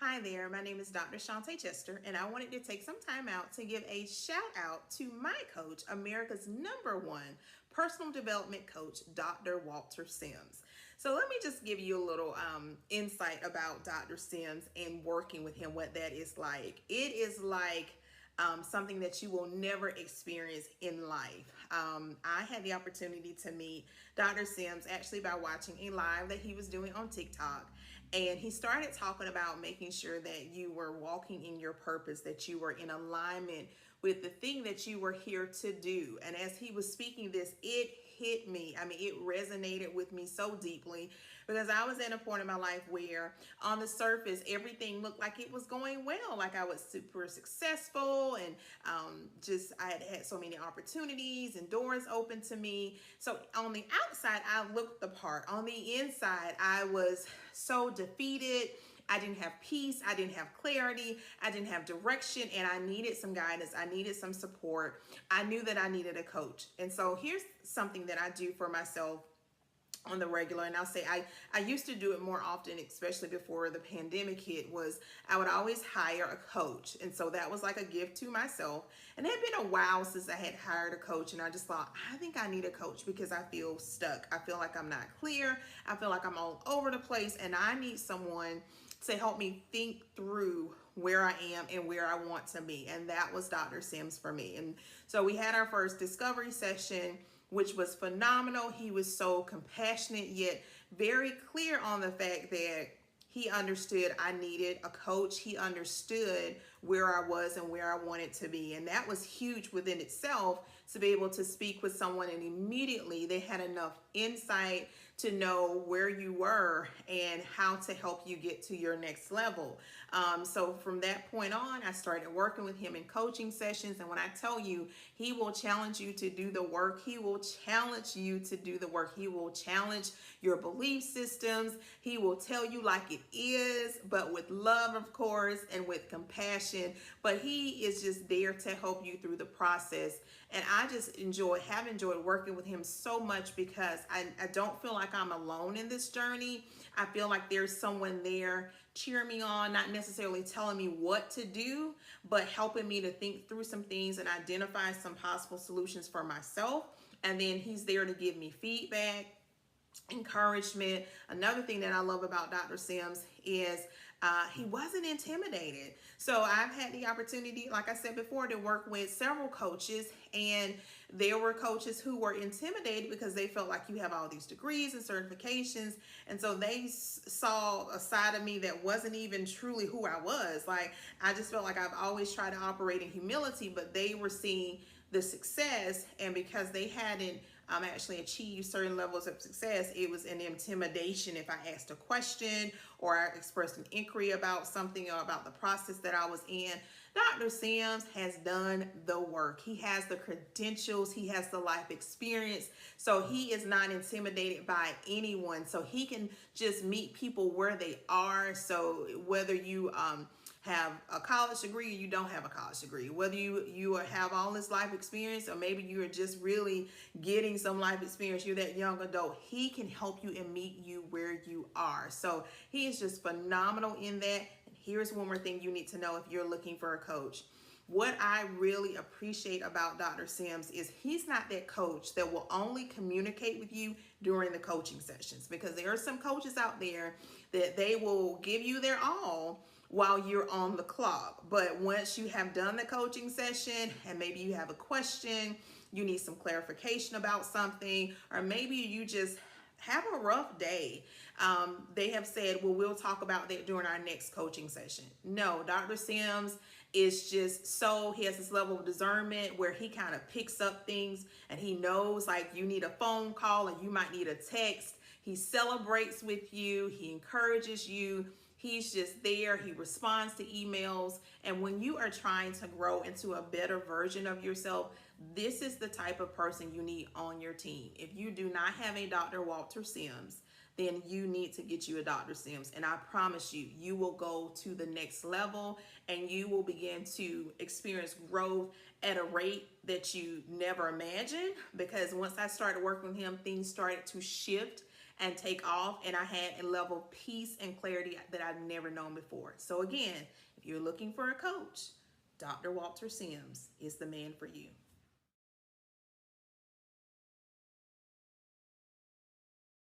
Hi there, my name is Dr. Shanta Cheater, and I wanted to take some time out to give a shout out to my coach, America's #1 personal development coach, Dr. Walter Sims. So let me just give you a little insight about Dr. Sims and working with him, what that is like. It is like something that you will never experience in life. I had the opportunity to meet Dr. Sims actually by watching a live that he was doing on TikTok. And he started talking about making sure that you were walking in your purpose, that you were in alignment with the thing that you were here to do. And as he was speaking this, it hit me. I mean, it resonated with me so deeply because I was at a point in my life where on the surface, everything looked like it was going well. Like I was super successful and I had had so many opportunities and doors open to me. So on the outside, I looked the part. On the inside, I was so defeated. I didn't have peace. I didn't have clarity. I didn't have direction, and I needed some guidance. I needed some support. I knew that I needed a coach. And so here's something that I do for myself on the regular, and I'll say I used to do it more often, especially before the pandemic hit, was I would always hire a coach. And so that was like a gift to myself. And it had been a while since I had hired a coach, and I just thought, I think I need a coach because I feel stuck. I feel like I'm not clear. I feel like I'm all over the place, and I need someone to help me think through where I am and where I want to be. And that was Dr. Sims for me. And so we had our first discovery session, which was phenomenal. He was so compassionate, yet very clear on the fact that he understood I needed a coach. He understood where I was and where I wanted to be. And that was huge within itself, to be able to speak with someone and immediately they had enough insight to know where you were and how to help you get to your next level. So from that point on, I started working with him in coaching sessions. And when I tell you, he will challenge you to do the work. He will challenge you to do the work. He will challenge your belief systems. He will tell you like it is, but with love, of course, and with compassion. But he is just there to help you through the process. And I just have enjoyed working with him so much because I don't feel like I'm alone in this journey. I feel like there's someone there cheering me on, not necessarily telling me what to do, but helping me to think through some things and identify some possible solutions for myself. And then he's there to give me feedback, encouragement. Another thing that I love about Dr. Sims is he wasn't intimidated. So I've had the opportunity, like I said before, to work with several coaches, and there were coaches who were intimidated because they felt like you have all these degrees and certifications, and so they saw a side of me that wasn't even truly who I was. Like I just felt like I've always tried to operate in humility, but they were seeing the success, and because they hadn't actually achieved certain levels of success, it was an intimidation if I asked a question or I expressed an inquiry about something or about the process that I was in. Dr. Sims has done the work. He has the credentials. He has the life experience. So he is not intimidated by anyone. So he can just meet people where they are. So whether you have a college degree or you don't have a college degree, whether you have all this life experience or maybe you are just really getting some life experience, you're that young adult, he can help you and meet you where you are. So he is just phenomenal in that. And here's one more thing you need to know if you're looking for a coach. What I really appreciate about Dr. Sims is he's not that coach that will only communicate with you during the coaching sessions, because there are some coaches out there that they will give you their all while you're on the clock. But once you have done the coaching session and maybe you have a question, you need some clarification about something, or maybe you just have a rough day, they have said, well, we'll talk about that during our next coaching session. No, Dr. Sims is just he has this level of discernment where he kind of picks up things and he knows like you need a phone call and you might need a text. He celebrates with you. He encourages you. He's just there. He responds to emails. And when you are trying to grow into a better version of yourself, this is the type of person you need on your team. If you do not have a Dr. Walter Sims, then you need to get you a Dr. Sims. And I promise you, you will go to the next level and you will begin to experience growth at a rate that you never imagined. Because once I started working with him, things started to shift and take off, and I had a level of peace and clarity that I've never known before. So again, if you're looking for a coach, Dr. Walter Sims is the man for you.